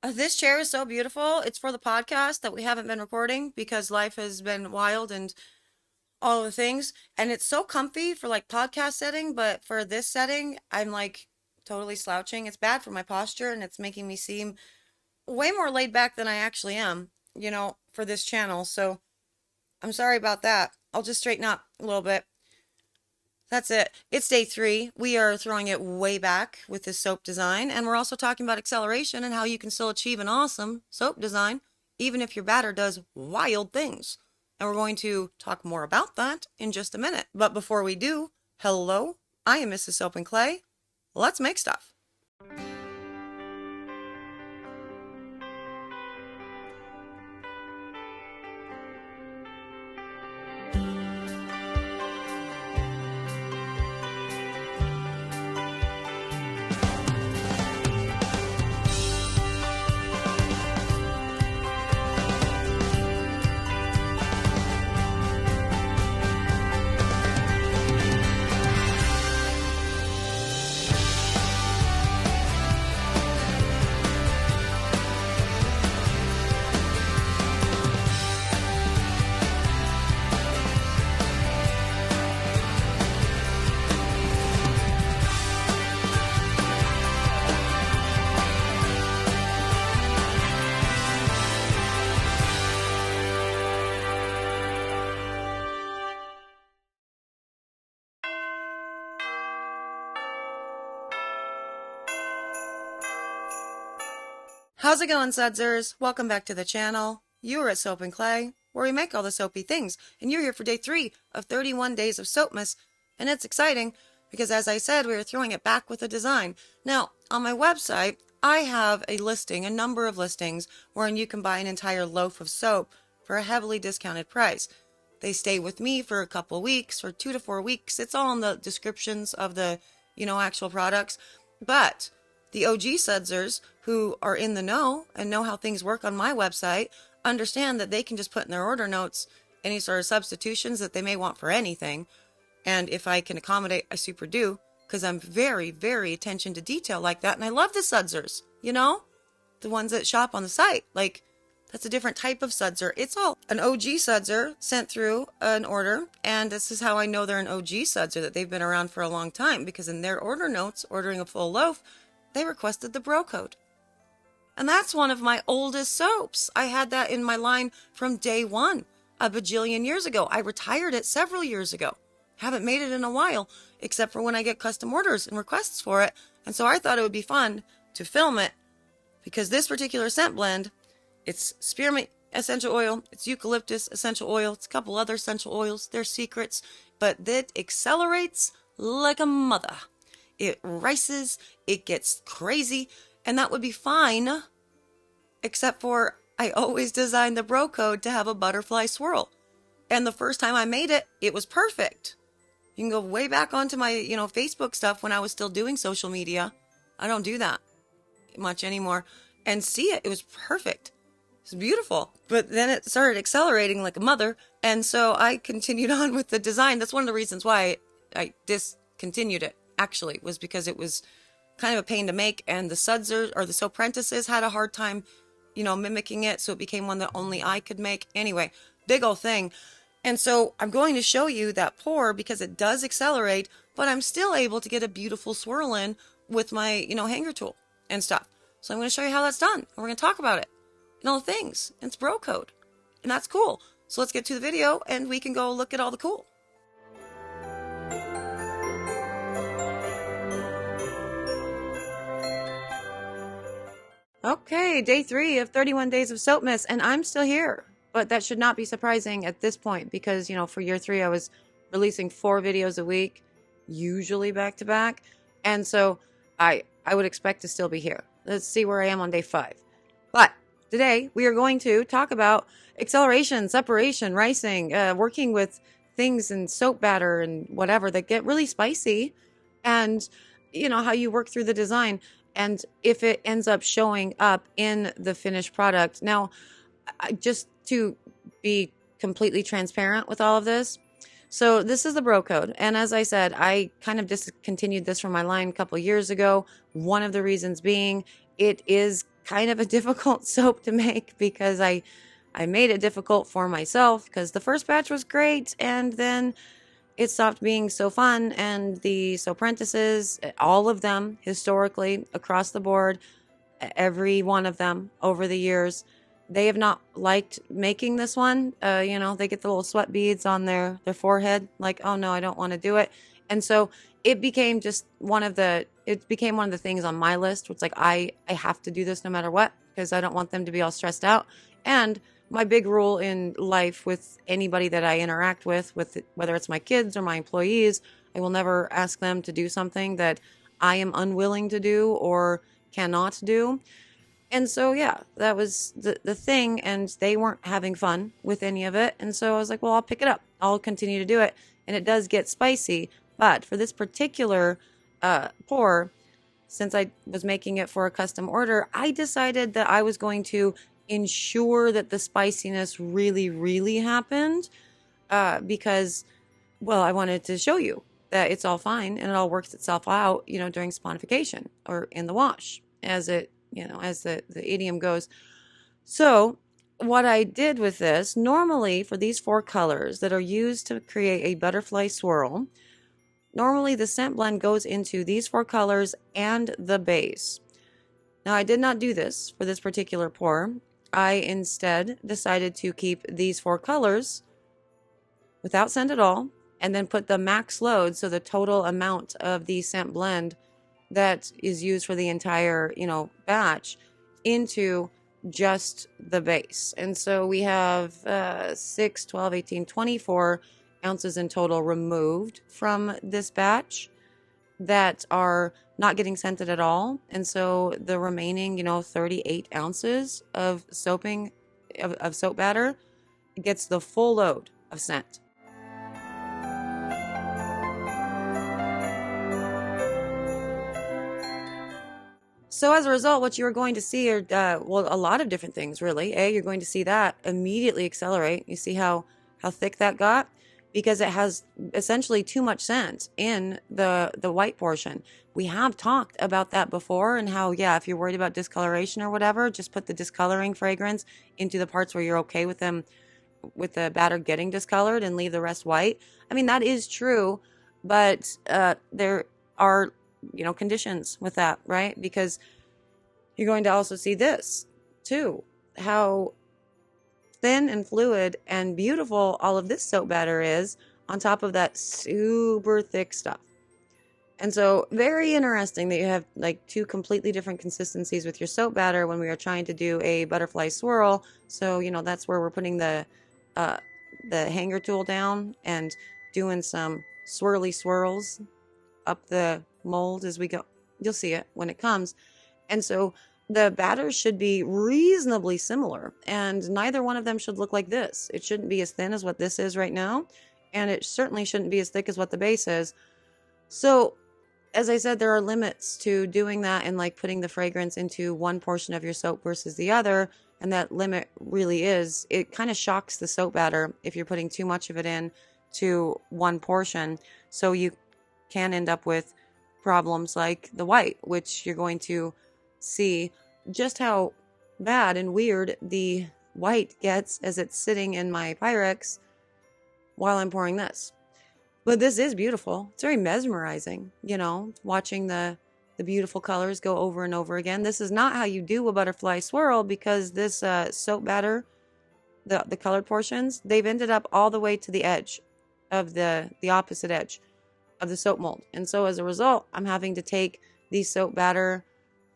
This chair is so beautiful. It's for the podcast that we haven't been recording because life has been wild and all the things. And it's so comfy for like podcast setting, but for this setting, I'm like totally slouching. It's bad for my posture and it's making me seem way more laid back than I actually am, for this channel. So I'm sorry about that. I'll just straighten up a little bit. That's it. It's day 3. We are throwing it way back with this soap design, and we're also talking about acceleration and how you can still achieve an awesome soap design, even if your batter does wild things. And we're going to talk more about that in just a minute. But before we do, hello, I am Mrs. Soap and Clay. Let's make stuff. How's it going, Sudsers? Welcome back to the channel. You are at Soap and Clay, where we make all the soapy things, and you're here for day 3 of 31 Days of Soapmas, and it's exciting because, as I said, we are throwing it back with a design. Now, on my website, I have a number of listings, wherein you can buy an entire loaf of soap for a heavily discounted price. They stay with me for a couple weeks, for 2 to 4 weeks. It's all in the descriptions of the, actual products. But the OG Sudsers who are in the know and know how things work on my website understand that they can just put in their order notes any sort of substitutions that they may want for anything. And if I can accommodate, I super do, because I'm very, very attention to detail like that. And I love the Sudsers, the ones that shop on the site. Like, that's a different type of Sudser. It's all an OG Sudser sent through an order, and this is how I know they're an OG Sudser, that they've been around for a long time, because in their order notes, ordering a full loaf, they requested the bro code. And that's one of my oldest soaps. I had that in my line from day 1, a bajillion years ago. I retired it several years ago. Haven't made it in a while, except for when I get custom orders and requests for it. And so I thought it would be fun to film it, because this particular scent blend, it's spearmint essential oil, it's eucalyptus essential oil, it's a couple other essential oils, they're secrets, but that accelerates like a mother. It rices, it gets crazy, and that would be fine, except for I always designed the bro code to have a butterfly swirl. And the first time I made it, it was perfect. You can go way back onto my, Facebook stuff when I was still doing social media. I don't do that much anymore. And see it, it was perfect. It's beautiful. But then it started accelerating like a mother, and so I continued on with the design. That's one of the reasons why I discontinued it, actually, was because it was kind of a pain to make, and the Sudsers, or the Soapprentices, had a hard time, mimicking it, so it became one that only I could make. Anyway, big old thing. And so I'm going to show you that pour, because it does accelerate, but I'm still able to get a beautiful swirl in with my, hanger tool and stuff. So I'm going to show you how that's done, and we're going to talk about it and all the things. And it's bro code, and that's cool. So let's get to the video, and we can go look at all the cool. Okay, day 3 of 31 Days of Soapmas, and I'm still here. But that should not be surprising at this point, because, for year 3, I was releasing 4 videos a week, usually back to back. And so I would expect to still be here. Let's see where I am on day 5. But today we are going to talk about acceleration, separation, ricing, working with things in soap batter and whatever that get really spicy, and, how you work through the design, and if it ends up showing up in the finished product. Now, just to be completely transparent with all of this, so this is the bro code, and as I said, I kind of discontinued this from my line a couple years ago. One of the reasons being, it is kind of a difficult soap to make because I made it difficult for myself because the first batch was great, and then it stopped being so fun. And the soap apprentices, all of them historically across the board, every one of them over the years, they have not liked making this one. They get the little sweat beads on their forehead, like, oh no, I don't want to do it. And so it became just one of the things on my list, which like I have to do this no matter what, because I don't want them to be all stressed out. And my big rule in life with anybody that I interact with whether it's my kids or my employees, I will never ask them to do something that I am unwilling to do or cannot do. And so, yeah, that was the thing, and they weren't having fun with any of it. And so I was like, well, I'll pick it up. I'll continue to do it. And it does get spicy. But for this particular pour, since I was making it for a custom order, I decided that I was going to ensure that the spiciness really, really happened because, well, I wanted to show you that it's all fine and it all works itself out, during sponification or in the wash, as it, as the idiom goes. So what I did with this, normally for these 4 colors that are used to create a butterfly swirl, normally the scent blend goes into these 4 colors and the base. Now I did not do this for this particular pour. I instead decided to keep these 4 colors without scent at all, and then put the max load, so the total amount of the scent blend that is used for the entire, batch, into just the base. And so we have 6, 12, 18, 24 ounces in total removed from this batch that are not getting scented at all. And so the remaining, 38 ounces of soap batter gets the full load of scent. So as a result, what you're going to see are, a lot of different things, really. You're going to see that immediately accelerate. You see how thick that got? Because it has essentially too much scent in the white portion. We have talked about that before, and how, yeah, if you're worried about discoloration or whatever, just put the discoloring fragrance into the parts where you're okay with them, with the batter getting discolored, and leave the rest white. I mean, that is true, but there are, conditions with that, right? Because you're going to also see this too, how thin and fluid and beautiful all of this soap batter is on top of that super thick stuff. And so very interesting that you have like 2 completely different consistencies with your soap batter when we are trying to do a butterfly swirl. So, that's where we're putting the hanger tool down and doing some swirly swirls up the mold as we go. You'll see it when it comes. And so the batters should be reasonably similar, and neither one of them should look like this. It shouldn't be as thin as what this is right now, and it certainly shouldn't be as thick as what the base is. So as I said, there are limits to doing that and like putting the fragrance into one portion of your soap versus the other. And that limit really is, it kind of shocks the soap batter if you're putting too much of it in to one portion. So you can end up with problems like the white, which you're going to see just how bad and weird the white gets as it's sitting in my Pyrex while I'm pouring this. But this is beautiful. It's very mesmerizing, watching the beautiful colors go over and over again. This is not how you do a butterfly swirl, because this soap batter, the colored portions, they've ended up all the way to the edge of the opposite edge of the soap mold. And so as a result, I'm having to take the soap batter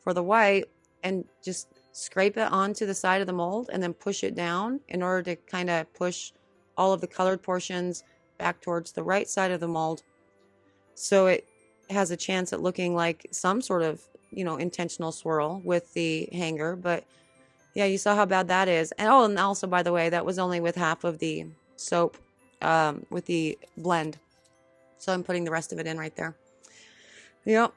for the white and just scrape it onto the side of the mold and then push it down in order to kind of push all of the colored portions back towards the right side of the mold, so it has a chance at looking like some sort of, intentional swirl with the hanger. But yeah, you saw how bad that is. And and also, by the way, that was only with half of the soap with the blend. So I'm putting the rest of it in right there. Yep.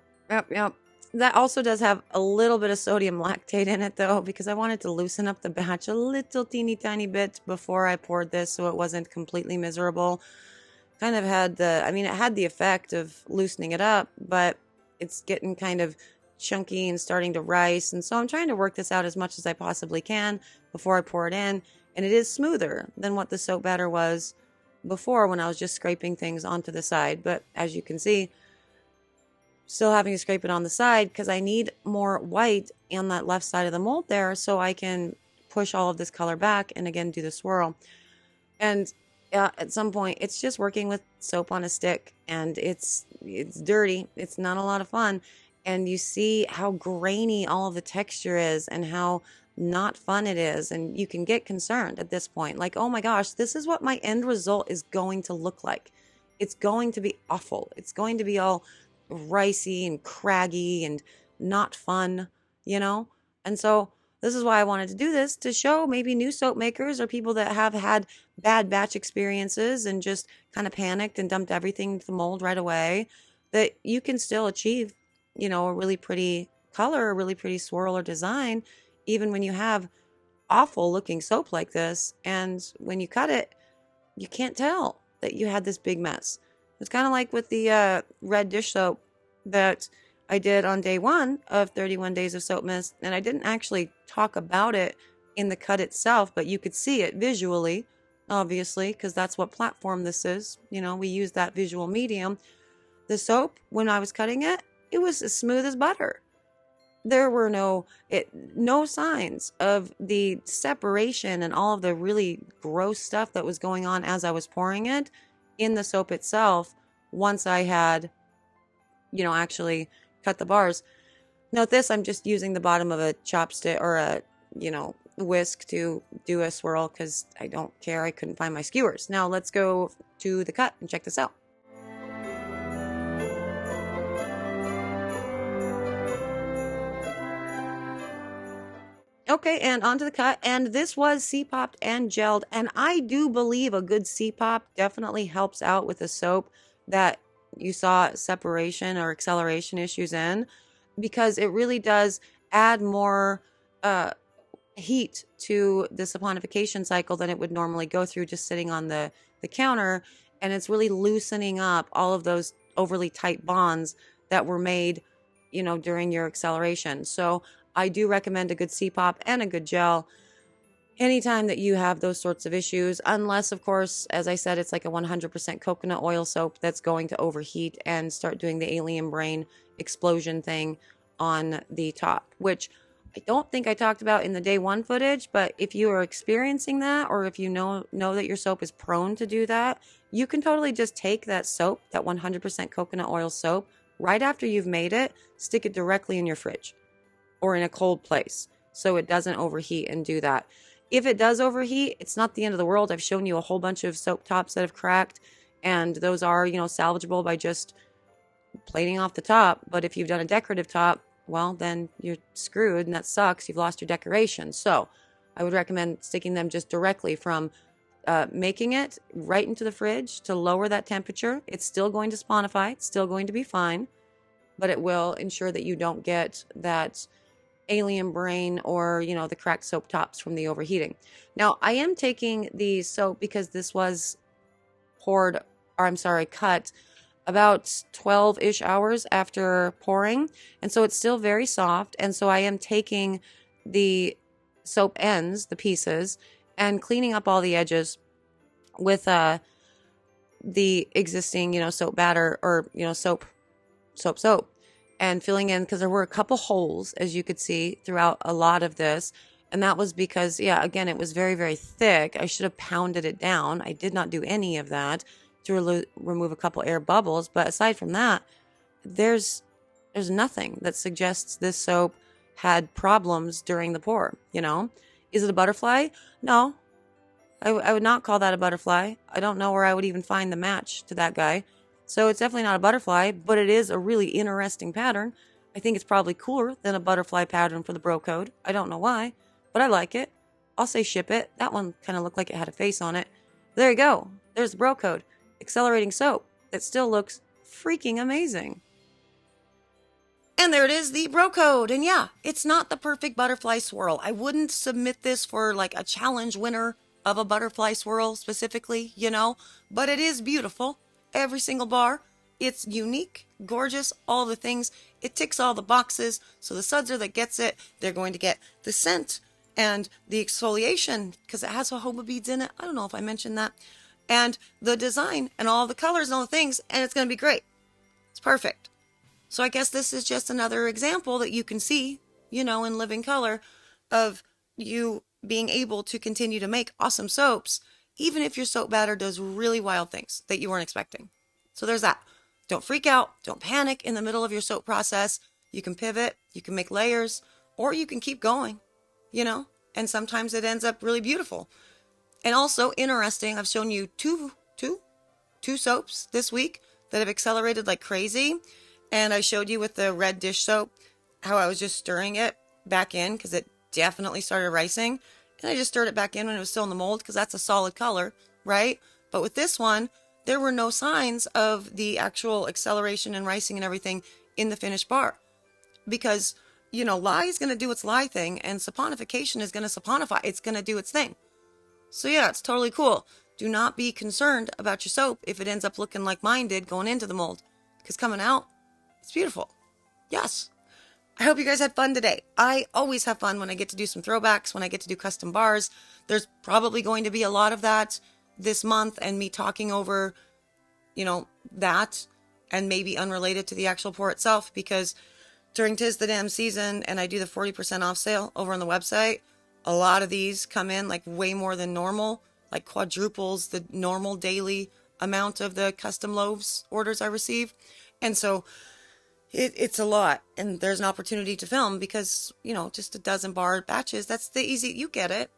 That also does have a little bit of sodium lactate in it, though, because I wanted to loosen up the batch a little teeny tiny bit before I poured this, so it wasn't completely miserable. Kind of had it had the effect of loosening it up, but it's getting kind of chunky and starting to rise. And so I'm trying to work this out as much as I possibly can before I pour it in. And it is smoother than what the soap batter was before when I was just scraping things onto the side. But as you can see, still having to scrape it on the side because I need more white on that left side of the mold there so I can push all of this color back and again do the swirl. And at some point it's just working with soap on a stick, and it's dirty. It's not a lot of fun, and you see how grainy all of the texture is and how not fun it is, and you can get concerned at this point, like, oh my gosh, this is what my end result is going to look like. It's going to be awful. It's going to be all ricey and craggy and not fun, you know? And so this is why I wanted to do this, to show maybe new soap makers or people that have had bad batch experiences and just kind of panicked and dumped everything into the mold right away, that you can still achieve, you know, a really pretty color, a really pretty swirl or design, even when you have awful looking soap like this. And when you cut it, you can't tell that you had this big mess. It's kind of like with the red dish soap that I did on day 1 of 31 Days of Soapmas, and I didn't actually talk about it in the cut itself, but you could see it visually, obviously, because that's what platform this is. You know, we use that visual medium. The soap, when I was cutting it, it was as smooth as butter. There were no signs of the separation and all of the really gross stuff that was going on as I was pouring it in the soap itself once I had, you know, actually cut the bars. Note this, I'm just using the bottom of a chopstick or a, you know, whisk to do a swirl because I don't care. I couldn't find my skewers. Now let's go to the cut and check this out. Okay, and onto the cut, and this was C-popped and gelled, and I do believe a good C-pop definitely helps out with the soap that you saw separation or acceleration issues in, because it really does add more heat to the saponification cycle than it would normally go through just sitting on the counter, and it's really loosening up all of those overly tight bonds that were made, you know, during your acceleration. So I do recommend a good C-pop and a good gel anytime that you have those sorts of issues, unless, of course, as I said, it's like a 100% coconut oil soap that's going to overheat and start doing the alien brain explosion thing on the top, which I don't think I talked about in the day 1 footage, but if you are experiencing that, or if you know that your soap is prone to do that, you can totally just take that soap, that 100% coconut oil soap, right after you've made it, stick it directly in your fridge or in a cold place so it doesn't overheat and do that. If it does overheat, it's not the end of the world. I've shown you a whole bunch of soap tops that have cracked, and those are, you know, salvageable by just plating off the top. But if you've done a decorative top, well, then you're screwed, and that sucks. You've lost your decoration. So I would recommend sticking them just directly from making it right into the fridge to lower that temperature. It's still going to sponify. It's still going to be fine, but it will ensure that you don't get that alien brain or, you know, the cracked soap tops from the overheating. Now, I am taking the soap because this was cut about 12-ish hours after pouring, and so it's still very soft. And so I am taking the soap ends, the pieces, and cleaning up all the edges with the existing, you know, soap batter, or, you know, soap, and filling in, because there were a couple holes, as you could see, throughout a lot of this. And that was because, yeah, again, it was very, very thick. I should have pounded it down. I did not do any of that to remove a couple air bubbles. But aside from that, there's nothing that suggests this soap had problems during the pour, you know? Is it a butterfly? No. I would not call that a butterfly. I don't know where I would even find the match to that guy. So it's definitely not a butterfly, but it is a really interesting pattern. I think it's probably cooler than a butterfly pattern for the bro code. I don't know why, but I like it. I'll say ship it. That one kind of looked like it had a face on it. There you go. There's the bro code. Accelerating soap that still looks freaking amazing. And there it is, the bro code. And yeah, it's not the perfect butterfly swirl. I wouldn't submit this for like a challenge winner of a butterfly swirl specifically, you know, but it is beautiful. Every single bar, It's unique, gorgeous, all the things. It ticks all the boxes. So the sudser that gets it, they're going to get the scent and the exfoliation because it has jojoba beads in it. I don't know if I mentioned that. And the design and all the colors and all the things, and it's going to be great. It's perfect. So I guess this is just another example that you can see, you know, in living color of you being able to continue to make awesome soaps, even if your soap batter does really wild things that you weren't expecting. So there's that. Don't freak out. Don't panic in the middle of your soap process. You can pivot, you can make layers, or you can keep going, you know, and sometimes it ends up really beautiful. And also interesting, I've shown you two soaps this week that have accelerated like crazy. And I showed you with the red dish soap how I was just stirring it back in because it definitely started ricing. And I just stirred it back in when it was still in the mold because that's a solid color, right? But with this one, there were no signs of the actual acceleration and ricing and everything in the finished bar. Because, you know, lye is going to do its lye thing and saponification is going to saponify. It's going to do its thing. So yeah, it's totally cool. Do not be concerned about your soap if it ends up looking like mine did going into the mold. Because coming out, it's beautiful. Yes. I hope you guys had fun today. I always have fun when I get to do some throwbacks, when I get to do custom bars. There's probably going to be a lot of that this month and me talking over, you know, that and maybe unrelated to the actual pour itself because during 'Tis the Damn season and I do the 40% off sale over on the website, a lot of these come in like way more than normal, like quadruples the normal daily amount of the custom loaves orders I receive. And so it's a lot. And there's an opportunity to film because, you know, just a dozen bar batches, that's the easy, you get it.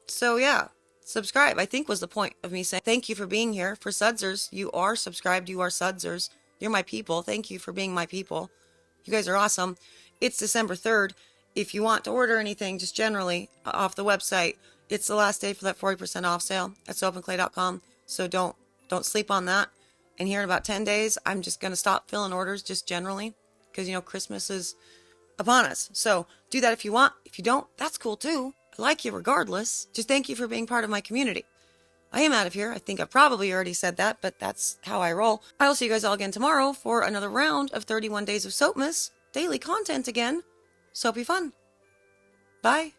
So yeah, subscribe, I think was the point of me saying thank you for being here. For Sudsers, you are subscribed, you are Sudsers. You're my people. Thank you for being my people. You guys are awesome. It's December 3rd. If you want to order anything, just generally off the website, it's the last day for that 40% off sale at soapandclay.com. So don't sleep on that. And here in about 10 days, I'm just going to stop filling orders just generally because, you know, Christmas is upon us. So do that if you want. If you don't, that's cool too. I like you regardless. Just thank you for being part of my community. I am out of here. I think I probably already said that, but that's how I roll. I will see you guys all again tomorrow for another round of 31 Days of Soapmas. Daily content again. Soapy fun. Bye.